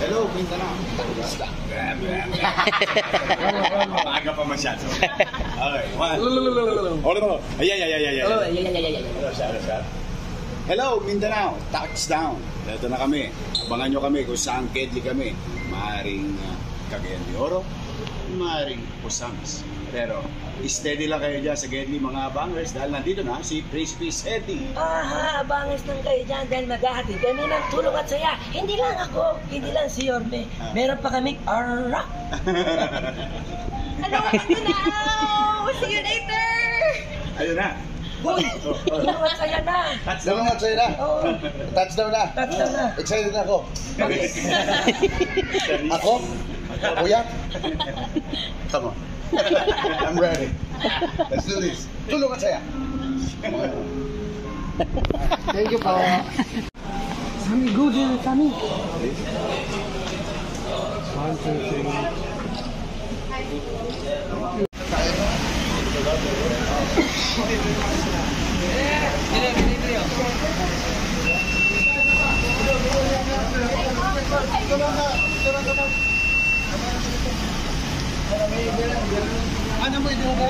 Hello, Mindanao. Maaga pa masyado. Okay, one. Hello, hello, Mindanao. Touchdown. Ito na kami. Abangan nyo kami kung saan Gedli kami. Maaring Cagayan de Oro, maaring Osamis. Pero steady lang kayo dyan sa Gedli mga bangers dahil nandito na si Crispy Seti. Bangers lang kayo dyan dahil maghahatid kami ng tulong at saya. Hindi lang ako, hindi lang si Yorme. Meron pa kaming rock. Ano? Ito na! See you later! Ayun na. Boy, tulong at saya na. Tulong at saya na. Touchdown na. Touchdown na. Excited na ako. Bakit? Ako? Kuya? Come on. I'm ready. Let's do this. Tulong at saya. Thank you po. Sami, go dyan, Sami. 1, 2, 3. Ano mo ito ba?